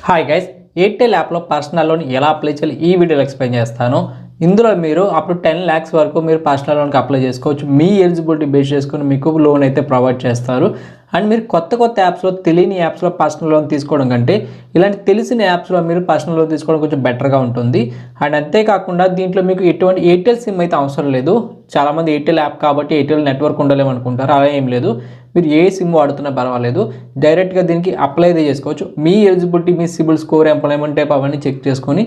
Hi guys, Airtel యాప్లో personal loan ఎలా apply చేయాలి ఈ వీడియోలో ఎక్స్ప్లెయిన్ చేస్తాను. ఇందులో మీరు అప్ టు 10 lakhs వరకు మీరు పర్సనల్ లోన్కి అప్లై చేసుకోవచ్చు. మీ ఎలిజిబిలిటీ బేస్ చేసుకుని మీకు లోన్ అయితే ప్రొవైడ్ చేస్తారు. అండ్ మీరు కొత్త యాప్స్లో తెలియని యాప్స్లో పర్సనల్ లోన్ తీసుకోవడం కంటే ఇలాంటి తెలిసిన యాప్స్లో మీరు పర్సనల్ లోన్ తీసుకోవడం కొంచెం బెటర్గా ఉంటుంది. అండ్ అంతేకాకుండా దీంట్లో మీకు ఎటువంటి ఎయిర్టెల్ సిమ్ అయితే అవసరం లేదు. చాలామంది ఎయిర్టెల్ యాప్ కాబట్టి ఎయిర్టెల్ నెట్వర్క్ ఉండలేమనుకుంటారు. అలా ఏం లేదు, మీరు ఏ సిమ్ వాడుతున్నా పర్వాలేదు, డైరెక్ట్గా దీనికి అప్లై అయితే చేసుకోవచ్చు. మీ ఎలిజిబిలిటీ, మీ సిబిల్ స్కోర్, ఎంప్లాయ్మెంట్ టైప్ అవన్నీ చెక్ చేసుకొని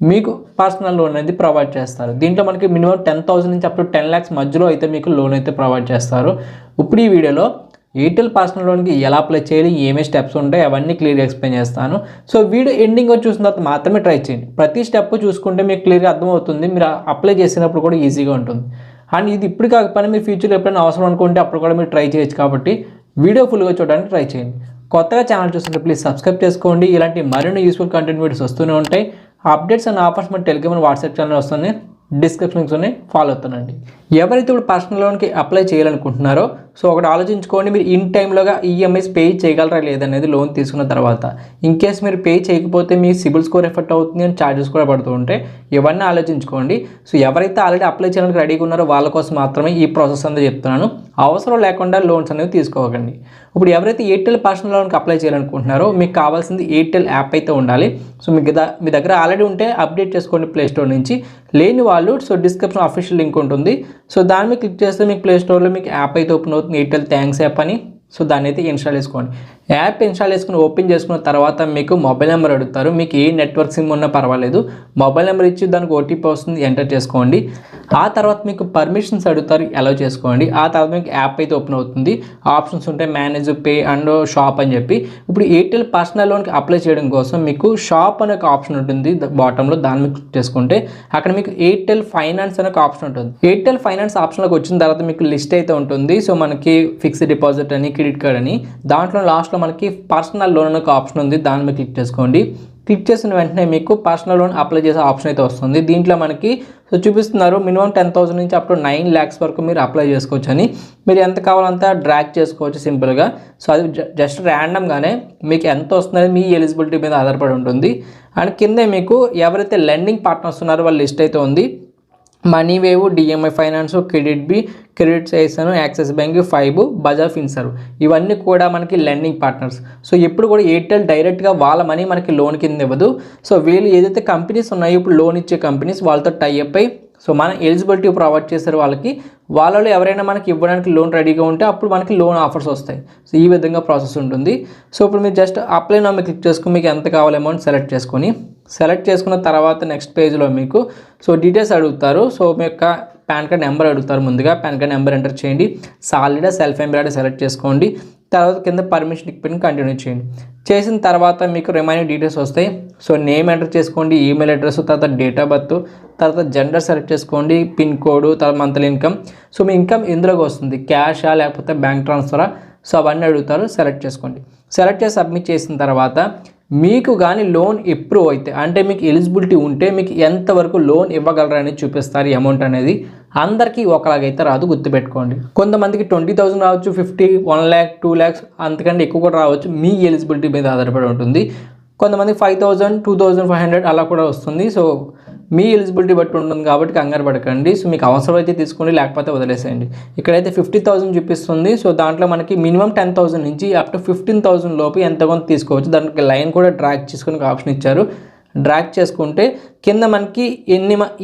మీకు పర్సనల్ లోన్ అనేది ప్రొవైడ్ చేస్తారు. దీంట్లో మనకి మినిమం 10,000 నుంచి అప్ టు 10 lakhs మధ్యలో అయితే మీకు లోన్ అయితే ప్రొవైడ్ చేస్తారు. ఇప్పుడు ఈ వీడియోలో ఎయిర్టెల్ పర్సనల్ లోన్కి ఎలా అప్లై చేయాలి, ఏమేమి స్టెప్స్ ఉంటాయి అవన్నీ క్లియర్గా ఎక్స్ప్లెయిన్ చేస్తాను. సో వీడియో ఎండింగ్ చూసిన తర్వాత మాత్రమే ట్రై చేయండి. ప్రతి స్టెప్ చూసుకుంటే మీకు క్లియర్గా అర్థమవుతుంది. మీరు అప్లై చేసినప్పుడు కూడా ఈజీగా ఉంటుంది. అండ్ ఇది ఇప్పుడు కాకపోయినా మీరు ఫ్యూచర్లో ఎప్పుడైనా అవసరం అనుకుంటే అప్పుడు కూడా మీరు ట్రై చేయొచ్చు. కాబట్టి వీడియో ఫుల్గా చూడడానికి ట్రై చేయండి. కొత్తగా ఛానల్ చూస్తుంటే ప్లీజ్ సబ్స్క్రైబ్ చేసుకోండి. ఇలాంటి మరిన్ని యూస్ఫుల్ కంటెంట్ వీడియోస్ వస్తూనే ఉంటాయి. అప్డేట్స్ అండ్ ఆఫర్స్ మన టెలిగ్రామ్, వాట్సాప్ ఛానల్ వస్తుంది, డిస్క్రిప్షన్స్లోనే ఫాలో అవుతానండి. ఎవరైతే ఇప్పుడు పర్సనల్ లోన్కి అప్లై చేయాలనుకుంటున్నారో సో ఒకటి ఆలోచించుకోండి, మీరు ఇన్ టైంలోగా ఈఎంఐస్ పే చేయగలరా లేదనేది లోన్ తీసుకున్న తర్వాత. ఇన్ కేస్ మీరు పే చేయకపోతే మీ సిబిల్ స్కోర్ ఎఫెక్ట్ అవుతుంది అని ఛార్జెస్ కూడా పడుతూ ఉంటాయి. ఇవన్నీ ఆలోచించుకోండి. సో ఎవరైతే ఆల్రెడీ అప్లై చేయడానికి రెడీగా ఉన్నారో వాళ్ళ కోసం మాత్రమే ఈ ప్రాసెస్ అనేది చెప్తున్నాను. అవసరం లేకుండా లోన్స్ అనేవి తీసుకోకండి. ఇప్పుడు ఎవరైతే ఎయిర్టెల్ పర్సనల్ లోన్కి అప్లై చేయాలనుకుంటున్నారో మీకు కావాల్సింది ఎయిర్టెల్ యాప్ అయితే ఉండాలి. సో మీ దగ్గర ఆల్రెడీ ఉంటే అప్డేట్ చేసుకోండి ప్లే స్టోర్ నుంచి. లేని వాళ్ళు సో డిస్క్రిప్షన్ అఫీషియల్ లింక్ ఉంటుంది. సో దాని మీద క్లిక్ చేస్తే మీకు ప్లే స్టోర్లో మీకు యాప్ అయితే ఓపెన్ అవుతుంది, ఎయిర్టెల్ థ్యాంక్స్ యాప్ అని. సో దాన్ని అయితే ఇన్స్టాల్ చేసుకోండి. యాప్ ఇన్స్టాల్ చేసుకుని ఓపెన్ చేసుకున్న తర్వాత మీకు మొబైల్ నెంబర్ అడుగుతారు. మీకు ఏ నెట్వర్క్ సిమ్ ఉన్నా పర్వాలేదు, మొబైల్ నెంబర్ ఇచ్చి దానికి ఓటీపీ వస్తుంది, ఎంటర్ చేసుకోండి. ఆ తర్వాత మీకు పర్మిషన్స్ అడుగుతారు, అలౌ చేసుకోండి. ఆ తర్వాత మీకు యాప్ అయితే ఓపెన్ అవుతుంది. ఆప్షన్స్ ఉంటాయి, మేనేజ్, పే అండ్ షాప్ అని చెప్పి. ఇప్పుడు ఎయిర్టెల్ పర్సనల్ లోన్కి అప్లై చేయడం కోసం మీకు షాప్ అనే ఒక ఆప్షన్ ఉంటుంది బాటంలో, దాన్ని మీకు క్లిక్ చేసుకుంటే అక్కడ మీకు ఎయిర్టెల్ ఫైనాన్స్ అనే ఒక ఆప్షన్ ఉంటుంది. ఎయిర్టెల్ ఫైనాన్స్ ఆప్షన్లోకి వచ్చిన తర్వాత మీకు లిస్ట్ అయితే ఉంటుంది. సో మనకి ఫిక్స్డ్ డిపాజిట్ అని, క్రెడిట్ కార్డ్ అని, దాంట్లో లాస్ట్లో మనకి పర్సనల్ లోన్ అనే ఒక ఆప్షన్ ఉంది, దాని మీద క్లిక్ చేసుకోండి. క్లిక్ చేసిన వెంటనే మీకు పర్సనల్ లోన్ అప్లై చేసే ఆప్షన్ అయితే వస్తుంది. దీంట్లో మనకి సో చూపిస్తున్నారు మినిమం 10,000 నుంచి అప్ టు 9 lakhs వరకు మీరు అప్లై చేసుకోవచ్చు అని. మీరు ఎంత కావాలంత డ్రాగ్ చేసుకోవచ్చు సింపుల్గా. సో అది జస్ట్ ర్యాండమ్గానే మీకు ఎంత వస్తుందని మీ ఎలిజిబిలిటీ మీద ఆధారపడి ఉంటుంది. అండ్ కిందే మీకు ఎవరైతే లెండింగ్ పార్ట్నర్స్ ఉన్నారో వాళ్ళ లిస్ట్ అయితే ఉంది. Moneyview, DMI Finance, KreditBee, Credit Saison, Axis Bank, Fibe, Bajaj Finserv, ఇవన్నీ కూడా మనకి లెండింగ్ పార్ట్నర్స్. సో ఎప్పుడు కూడా ఎయిర్టెల్ డైరెక్ట్గా వాళ్ళ మనీ మనకి లోన్ కింద ఇవ్వదు. సో వీళ్ళు ఏదైతే కంపెనీస్ ఉన్నాయో ఇప్పుడు లోన్ ఇచ్చే కంపెనీస్ వాళ్ళతో టైఅప్ అయి సో మన ఎలిజిబిలిటీ ప్రొవైడ్ చేశారు వాళ్ళకి, వాళ్ళలో ఎవరైనా మనకి ఇవ్వడానికి లోన్ రెడీగా ఉంటే అప్పుడు మనకి లోన్ ఆఫర్స్ వస్తాయి. సో ఈ విధంగా ప్రాసెస్ ఉంటుంది. సో ఇప్పుడు మీరు జస్ట్ అప్లై నౌ క్లిక్ చేసుకుని మీకు ఎంత కావాలి అమౌంట్ సెలెక్ట్ చేసుకున్న తర్వాత నెక్స్ట్ పేజ్లో మీకు సో డీటెయిల్స్ అడుగుతారు. సో మీ యొక్క పాన్ కార్డ్ నెంబర్ అడుగుతారు. ముందుగా పాన్ కార్డ్ నెంబర్ ఎంటర్ చేయండి. సాలిడా, సెల్ఫ్ ఎంప్లాయిడ్ సెలెక్ట్ చేసుకోండి. తర్వాత కింద పర్మిషన్ ఇప్పిన కంటిన్యూ చేయండి. చేసిన తర్వాత మీకు రిమైనింగ్ డీటెయిల్స్ వస్తాయి. సో నేమ్ ఎంటర్ చేసుకోండి, ఈమెయిల్ అడ్రస్, తర్వాత డేట్ ఆఫ్ బర్త్, తర్వాత జెండర్ సెలెక్ట్ చేసుకోండి, పిన్ కోడ్, తర్వాత మంత్లీ ఇన్కమ్. సో మీ ఇన్కమ్ ఇందులోకి వస్తుంది, క్యాషా లేకపోతే బ్యాంక్ ట్రాన్స్ఫరా, సో అవన్నీ అడుగుతారు. సెలెక్ట్ చేసుకోండి. సెలెక్ట్ చేసి సబ్మిట్ చేసిన తర్వాత మీకు కానీ లోన్ అప్రూవ్ అయితే అంటే మీకు ఎలిజిబిలిటీ ఉంటే మీకు ఎంతవరకు లోన్ ఇవ్వగలరని చూపిస్తారు. అమౌంట్ అనేది అందరికీ ఒకలాగైతే రాదు, గుర్తుపెట్టుకోండి. కొంతమందికి 20,000 రావచ్చు, 50, 1 lakh, 2 lakhs అంతకంటే ఎక్కువ కూడా రావచ్చు. మీ ఎలిజిబిలిటీ మీద ఆధారపడి ఉంటుంది. కొంతమంది 5,000, 2,500 అలా కూడా వస్తుంది. సో మీ ఎలిజిబిలిటీ బట్టి ఉంటుంది కాబట్టి కంగారు పడకండి. సో మీకు అవసరమైతే తీసుకోండి, లేకపోతే వదిలేసేయండి. ఇక్కడైతే 50,000 చూపిస్తుంది. సో దాంట్లో మనకి మినిమం 10,000 నుంచి అప్ టు 15,000 లోపు ఎంత కొంత తీసుకోవచ్చు. దానికి లైన్ కూడా డ్రాగ్ చేసుకుని ఆప్షన్ ఇచ్చారు. డ్రాగ్ చేసుకుంటే కింద మనకి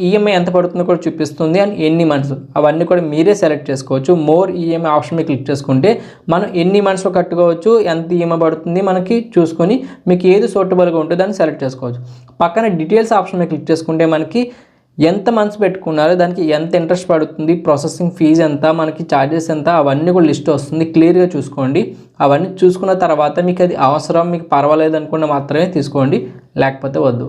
ఈఎంఐ ఎంత పడుతుందో కూడా చూపిస్తుంది అండ్ ఎన్ని మంత్స్ అవన్నీ కూడా మీరే సెలెక్ట్ చేసుకోవచ్చు. మోర్ ఈఎంఐ ఆప్షన్ మీద క్లిక్ చేసుకుంటే మనం ఎన్ని మంత్స్లో కట్టుకోవచ్చు, ఎంత ఈఎంఐ పడుతుంది మనకి చూసుకొని మీకు ఏది సూటబుల్గా ఉంటుందో దాన్ని సెలెక్ట్ చేసుకోవచ్చు. పక్కన డీటెయిల్స్ ఆప్షన్ మీద క్లిక్ చేసుకుంటే మనకి ఎంత మంత్స్ పెట్టుకున్నారో దానికి ఎంత ఇంట్రెస్ట్ పడుతుంది, ప్రాసెసింగ్ ఫీజు ఎంత, మనకి ఛార్జెస్ ఎంత, అవన్నీ కూడా లిస్ట్ వస్తుంది. క్లియర్గా చూసుకోండి. అవన్నీ చూసుకున్న తర్వాత మీకు అది అవసరం, మీకు పర్వాలేదు అనుకున్న మాత్రమే తీసుకోండి, లేకపోతే వద్దు.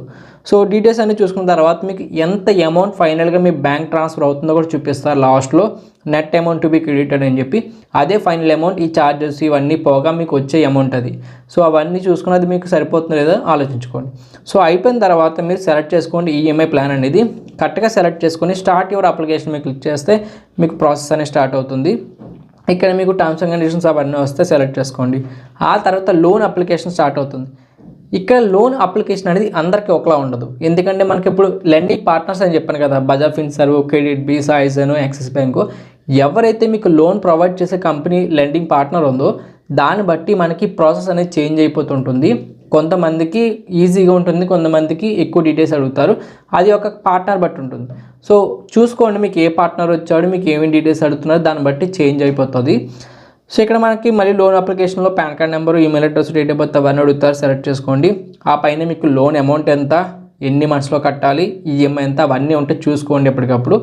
సో డీటెయిల్స్ అన్నీ చూసుకున్న తర్వాత మీకు ఎంత అమౌంట్ ఫైనల్గా మీ బ్యాంక్ ట్రాన్స్ఫర్ అవుతుందో కూడా చూపిస్తారు లాస్ట్లో. Net amount to be credited అని చెప్పి అదే ఫైనల్ అమౌంట్, ఈ ఛార్జెస్ ఇవన్నీ పోగా మీకు వచ్చే అమౌంట్ అది. సో అవన్నీ చూసుకున్నది మీకు సరిపోతుందో లేదో ఆలోచించుకోండి. సో అయిపోయిన తర్వాత మీరు సెలెక్ట్ చేసుకోండి ఈఎంఐ ప్లాన్ అనేది. కరెక్ట్గా సెలెక్ట్ చేసుకొని స్టార్ట్ యువర్ అప్లికేషన్ మీద క్లిక్ చేస్తే మీకు ప్రాసెస్ అనేది స్టార్ట్ అవుతుంది. ఇక్కడ మీకు టర్మ్స్ అండ్ కండిషన్స్ అవన్నీ వస్తే సెలెక్ట్ చేసుకోండి. ఆ తర్వాత లోన్ అప్లికేషన్ స్టార్ట్ అవుతుంది. ఇక్కడ లోన్ అప్లికేషన్ అనేది అందరికీ ఒకలా ఉండదు. ఎందుకంటే మనకి ఇప్పుడు లెండింగ్ పార్ట్నర్స్ అని చెప్పాను కదా, Bajaj Finserv, KreditBee, Saison, Axis Bank, ఎవరైతే మీకు లోన్ ప్రొవైడ్ చేసే కంపెనీ లెండింగ్ పార్ట్నర్ ఉందో దాన్ని బట్టి మనకి ప్రాసెస్ అనేది చేంజ్ అయిపోతుంటుంది. కొంతమందికి ఈజీగా ఉంటుంది, కొంతమందికి ఎక్కువ డీటెయిల్స్ అడుగుతారు. అది ఒక పార్ట్నర్ బట్టి ఉంటుంది. సో చూసుకోండి మీకు ఏ పార్ట్నర్ వచ్చాడు, మీకు ఏమేమి డీటెయిల్స్ అడుగుతున్నారు, దాన్ని బట్టి చేంజ్ అయిపోతుంది. సో ఇక్కడ మనకి మళ్ళీ లోన్ అప్లికేషన్లో pan card number, email address, date of birth అవన్నీ అడుగుతారు. సెలెక్ట్ చేసుకోండి. ఆ పైన మీకు లోన్ అమౌంట్ ఎంత, ఎన్ని మంత్స్లో కట్టాలి, ఈఎంఐ ఎంత, అవన్నీ ఉంటే చూసుకోండి ఎప్పటికప్పుడు.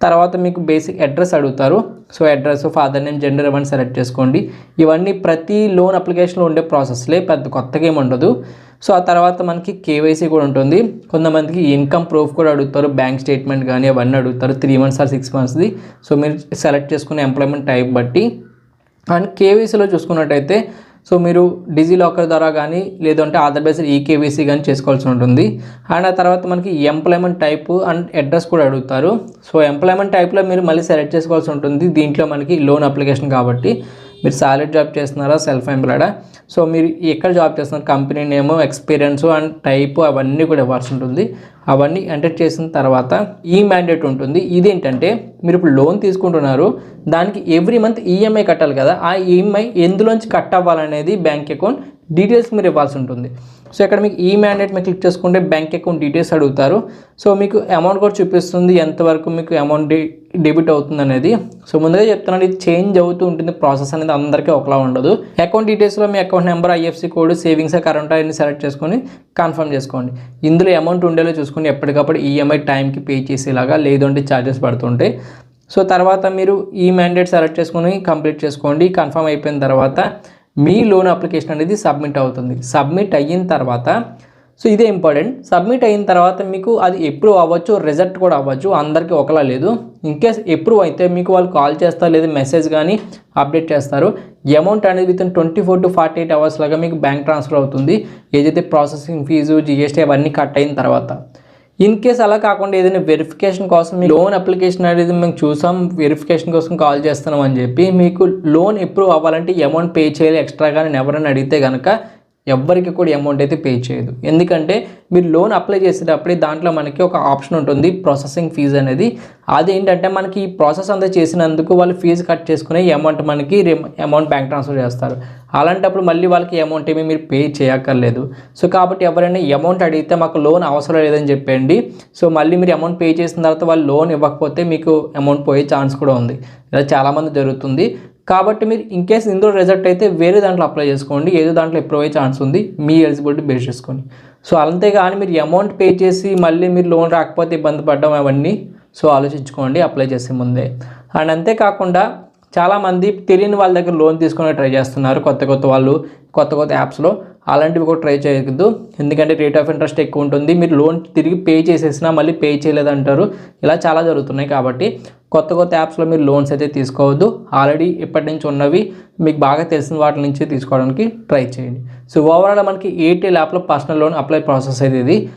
తర్వాత మీకు బేసిక్ అడ్రస్ అడుగుతారు. So address, father name, gender అవన్నీ సెలెక్ట్ చేసుకోండి. ఇవన్నీ ప్రతి లోన్ అప్లికేషన్లో ఉండే ప్రాసెస్లే, పెద్ద కొత్తగా ఏమి ఉండదు. సో ఆ తర్వాత మనకి కేవైసీ కూడా ఉంటుంది. కొంతమందికి ఇన్కమ్ ప్రూఫ్ కూడా అడుగుతారు, బ్యాంక్ స్టేట్మెంట్ కానీ అవన్నీ అడుగుతారు, 3 months ఆర్ 6 monthsది. సో మీరు సెలెక్ట్ చేసుకునే ఎంప్లాయ్మెంట్ టైప్ బట్టి. అండ్ కేవైసీలో చూసుకున్నట్టయితే సో మీరు డిజిలాకర్ ద్వారా కానీ లేదంటే ఆధార్ బేస్డ్ ఈకేవైసీ కానీ చేసుకోవాల్సి ఉంటుంది. అండ్ ఆ తర్వాత మనకి ఎంప్లాయ్మెంట్ టైపు అండ్ అడ్రస్ కూడా అడుగుతారు. సో ఎంప్లాయ్మెంట్ టైప్లో మీరు మళ్ళీ సెలెక్ట్ చేసుకోవాల్సి ఉంటుంది. దీంట్లో మనకి లోన్ అప్లికేషన్ కాబట్టి మీరు సాలరీ జాబ్ చేస్తున్నారా, సెల్ఫ్ ఎంప్లాయిడా, సో మీరు ఎక్కడ జాబ్ చేస్తున్నారు, company name, experience and type అవన్నీ కూడా ఇవ్వాల్సి ఉంటుంది. అవన్నీ ఎంటర్ చేసిన తర్వాత ఈ మ్యాండేట్ ఉంటుంది. ఇదేంటంటే మీరు ఇప్పుడు లోన్ తీసుకుంటున్నారు, దానికి ఎవ్రీ మంత్ ఈఎంఐ కట్టాలి కదా, ఆ ఈఎంఐ ఎందులోంచి కట్ అవ్వాలనేది బ్యాంక్ అకౌంట్ డీటెయిల్స్ మీరు ఇవ్వాల్సి ఉంటుంది. సో ఇక్కడ మీకు ఈ మ్యాండేట్ మీరు క్లిక్ చేసుకుంటే బ్యాంక్ అకౌంట్ డీటెయిల్స్ అడుగుతారు. సో మీకు అమౌంట్ కూడా చూపిస్తుంది, ఎంతవరకు మీకు అమౌంట్ డెబిట్ అవుతుంది అనేది. సో ముందుగా చెప్తున్నాను, ఇది చేంజ్ అవుతూ ఉంటుంది, ప్రాసెస్ అనేది అందరికీ ఒకలా ఉండదు. అకౌంట్ డీటెయిల్స్లో మీ account number, IFSC code, savings, current అన్ని సెలెక్ట్ చేసుకొని కన్ఫర్మ్ చేసుకోండి. ఇందులో అమౌంట్ ఉండేలా చూసుకొని ఎప్పటికప్పుడు ఈఎంఐ టైంకి పే చేసేలాగా, లేదంటే ఛార్జెస్ పడుతుంటాయి. సో తర్వాత మీరు ఈ మ్యాండేట్ సెలెక్ట్ చేసుకొని కంప్లీట్ చేసుకోండి. కన్ఫర్మ్ అయిపోయిన తర్వాత మీ లోన్ అప్లికేషన్ అనేది సబ్మిట్ అవుతుంది. సబ్మిట్ అయిన తర్వాత సో ఇదే ఇంపార్టెంట్, సబ్మిట్ అయిన తర్వాత మీకు అది అప్రూవ్ అవ్వచ్చు, రిజెక్ట్ కూడా అవ్వచ్చు, అందరికీ ఒకలా లేదు. ఇన్కేస్ అప్రూవ్ అయితే మీకు వాళ్ళు కాల్ చేస్తారు లేదా మెసేజ్ కానీ అప్డేట్ చేస్తారు. అమౌంట్ అనేది వితిన్ 24 to 48 hours లాగా మీకు బ్యాంక్ ట్రాన్స్ఫర్ అవుతుంది, ఏదైతే ప్రాసెసింగ్ ఫీజు, జిఎస్టీ అవన్నీ కట్ అయిన తర్వాత. ఇన్ కేస్ అలా కాకుండా ఏదైనా వెరిఫికేషన్ కోసం మీ లోన్ అప్లికేషన్ అనేది మేము చూసాం, వెరిఫికేషన్ కోసం కాల్ చేస్తున్నాం అని చెప్పి మీకు లోన్ అప్రూవ్ అవ్వాలంటే అమౌంట్ పే చేయాలి ఎక్స్ట్రాగా అని ఎవరైనా అడిగితే కనుక ఎవ్వరికి కూడా అమౌంట్ అయితే పే చేయదు. ఎందుకంటే మీరు లోన్ అప్లై చేసేటప్పుడు దాంట్లో మనకి ఒక ఆప్షన్ ఉంటుంది, ప్రాసెసింగ్ ఫీజు అనేది. అదేంటంటే మనకి ఈ ప్రాసెస్ అంతా చేసినందుకు వాళ్ళు ఫీజు కట్ చేసుకునే అమౌంట్ మనకి అమౌంట్ బ్యాంక్ ట్రాన్స్ఫర్ చేస్తారు. అలాంటప్పుడు మళ్ళీ వాళ్ళకి అమౌంట్ ఏమీ మీరు పే చేయక్కర్లేదు. సో కాబట్టి ఎవరైనా అమౌంట్ అడిగితే మాకు లోన్ అవసరం లేదని చెప్పండి. సో మళ్ళీ మీరు అమౌంట్ పే చేసిన తర్వాత వాళ్ళు లోన్ ఇవ్వకపోతే మీకు అమౌంట్ పోయే ఛాన్స్ కూడా ఉంది. ఇలా చాలామంది జరుగుతుంది. కాబట్టి మీరు ఇన్ కేస్ ఇందులో రిజల్ట్ అయితే వేరే దాంట్లో అప్లై చేసుకోండి, ఏదో దాంట్లో అప్రూవ్ అయ్యే ఛాన్స్ ఉంది మీ ఎలిజిబిలిటీ బేస్ చేసుకొని. సో అంతేగాని మీరు అమౌంట్ పే చేసి మళ్ళీ మీరు లోన్ రాకపోతే ఇబ్బంది పడడం అవన్నీ సో ఆలోచించుకోండి అప్లై చేసే ముందే. అండ్ అంతేకాకుండా చాలామంది తెలియని వాళ్ళ దగ్గర లోన్ తీసుకొని ట్రై చేస్తున్నారు, కొత్త వాళ్ళు కొత్త యాప్స్లో. అలాంటివి కూడా ట్రై చేయొద్దు, ఎందుకంటే రేట్ ఆఫ్ ఇంట్రెస్ట్ ఎక్కువ ఉంటుంది. మీరు లోన్ తిరిగి పే చేసేసినా మళ్ళీ పే చేయలేదంటారు, ఇలా చాలా జరుగుతున్నాయి. కాబట్టి కొత్త యాప్స్లో మీరు లోన్స్ అయితే తీసుకోవద్దు. ఆల్రెడీ ఇప్పటి నుంచి ఉన్నవి మీకు బాగా తెలిసిన వాటి నుంచి తీసుకోవడానికి ట్రై చేయండి. సో ఓవరాల్ మనకి ఎయిర్టెల్ యాప్లో పర్సనల్ లోన్ అప్లై ప్రాసెస్ అయితే ఇది.